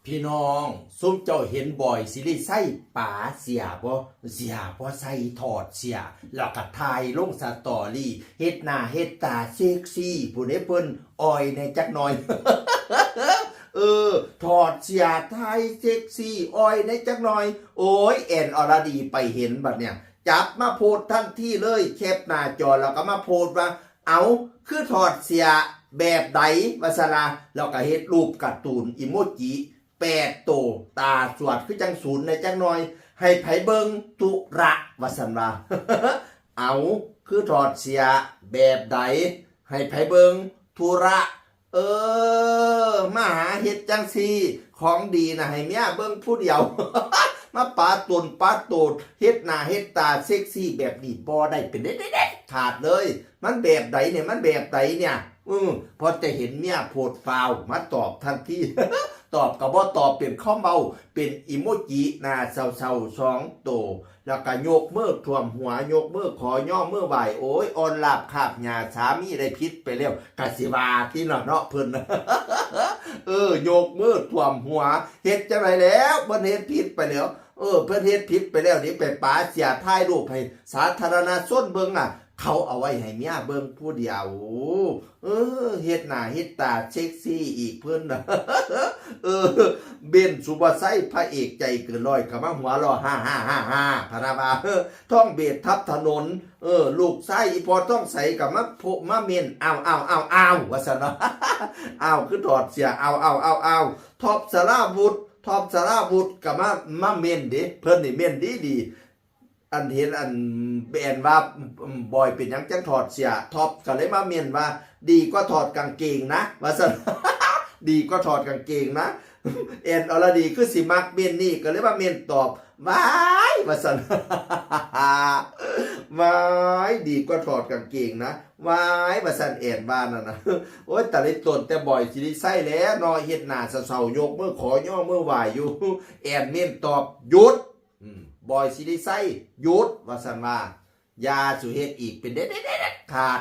พี่น้องซุ่มเจ้าเห็นบ่อยสิริไส้ป๋าเสียบ่ใส่ถอดเสียแล้วก็ถ่ายลงสตอรี่เฮ็ดหน้าเฮ็ดตาเซ็กซี่ผู้ใดเพิ่นอ่อยในจักหน่อย ถอดเสียถ่ายเซ็กซี่อ่อยในจักหน่อยโอ้ยแอนอรดีไปเห็นบัดเนี่ยจับมาโพสทันทีเลยแคปหน้าจอแล้วก็มาโพสว่าเอาคือถอดเสียแบบใดวาสนาแล้วก็เฮ็ดรูปการ์ตูนอิโมจิ8 โตตาสวดคือจังศูนย์ในจังหน่อยให้ไผเบิงตุระวาสันว่า เอาคือถอดเสียแบบใดให้ไผเบิงทุระมาหาเฮ็ดจังซี่ของดีนะให้เมียเบิงผู้เดียว มาปาตนปาโตดเฮ็ดหน้าเฮ็ดตาเซ็กซี่แบบนี้บ่ได้เป็นเด็ดขาดเลยมันแบบใดเนี่ยมันแบบใดเนี่ยพอจะเห็นเมียโพดฟาวมาตอบทันที ตอบกับบ่ตอบเป็นข้อเมาเป็นอิโมจิหน้าเศร้าๆ2 โตแล้วก็ยกมือท่วมหัวยกมือขอย่อมือไหวโอ้ยออนลาบคาบหญ้าสามีได้พิษไปแล้วกะสิว่าที่เนาะเพิ่น ยกมือท่วมหัวเฮ็ดจังไดแล้วเพิ่นเฮ็ดผิดไปแล้วเพิ่นเฮ็ดผิดไปแล้วนี่ไปป๋าเสียถ่ายรูปให้สาธารณชนเบิ่งเขาเอาไว้ให้เมียเบิ่งผู้เดียวเฮ็ดหน้าเฮ็ดตาเซ็กซี่อีกเพิ่นน่ะ เบนสุภาไสพระเอกใจเกินร้อยก็มาหัวเราะ5พะนะว่าท่องเบสทับถนนลูกไส้อีพอต้องใส่กับมาเมนอ้าวว่าซั่นเนาะ อ้าวคือถอดเสียอ้าวท็อปสราวุธกับมาเมนเด้เพิ่นนี่เมนดีอันเห็นอันแบนว่าบอยเป็นหยังจังถอดเสียท็อปก็เลยมาเมนว่าดีกว่าถอดกางเกงนะว่าซั่น ดีกว่าถอดกางเกงนะ แอนอรดีคือสิมักเมนนี่ก็เลยมาเมนตอบว้ายว่าซั่น ว้ายดีกว่าถอดกางเกงนะว้ายว่าซั่นแอนบ้านน่ะนะ โอ๊ยแต่ละตนแต่บ่อยสิได้ใส่แล้วนอเฮ็ดหน้าเศร้าๆยกมือขอย่อมือไหวอยู่ แอนเมนตอบหยุดบอยสิได้ใส่หยุดว่าซั่นว่าอย่าสุเฮ็ดอีกเป็นเด็ดขาด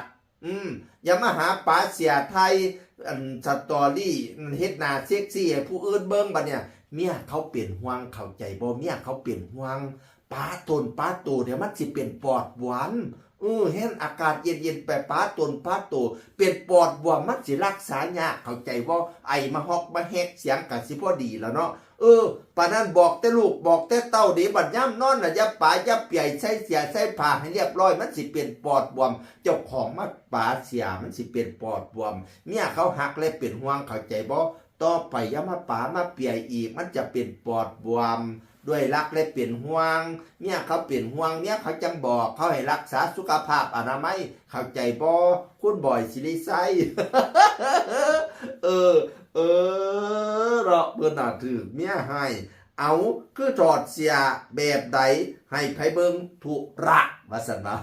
อย่ามาหาป๋าเสียไทยอันสตอรี่เฮ็ดหน้าเซ็กซี่ให้ผู้อื่นเบิ่งบัดเนี่ยเมียเขาเปลี่ยนห่วงเข้าใจบ่เมียเขาเปลี่ยนห่วงป๋าตนป๋าโตเดี๋ยวมันสิเป็นปอดหวานเห็นอากาศเย็นๆไปป๋าตนป๋าโตเป็นปอดบวมมันสิรักษายากเข้าใจบ่ไอมาฮอกมาแฮกเสียงก็สิพอดีแล้วเนาะปานนั้นบอกแต่ลูกบอกแต่เต้าเดี๋ยวบัดย่ำนอนน่ะอย่าป๋าอย่าเปียใส่เสียใส่ผ้าให้เรียบร้อยมันสิเป็นปอดบวมเจ้าของมาป๋าเสียมันสิเป็นปอดบวมเมียเขาหักและเป็นห่วงเข้าใจบ่ต่อไปอย่ามาป๋ามาเปียอีกมันจะเป็นปอดบวมด้วยรักและเปลี่ยนห่วงเมียเขาเปลี่ยนห่วงเมียเขาจังบอกเขาให้รักษาสุขภาพอนามัยเข้าใจบ่คุณบ่อยสิริไซ เราเบิ่นน่ะถือเมียให้เอาคือถอดเสียแบบใดให้ไผเบิงธุระว่าซั่นว่า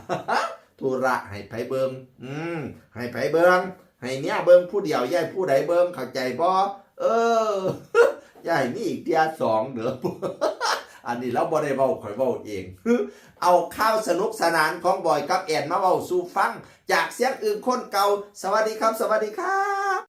ธุระให้ไผเบิงให้ไผเบิงให้เมียเบิงผู้เดียวอย่าให้ผู้ใดเบิงเข้าใจบ่ อย่าให้มีอีกเที่ย2เด้อ อันนี้เราบ่ได้เว้าข่อยเว้าเอง เอาข้าวสนุกสนานของบอยกับแอนมาเว้าสู่ฟังจากเสียงอื่นคนเก่าสวัสดีครับ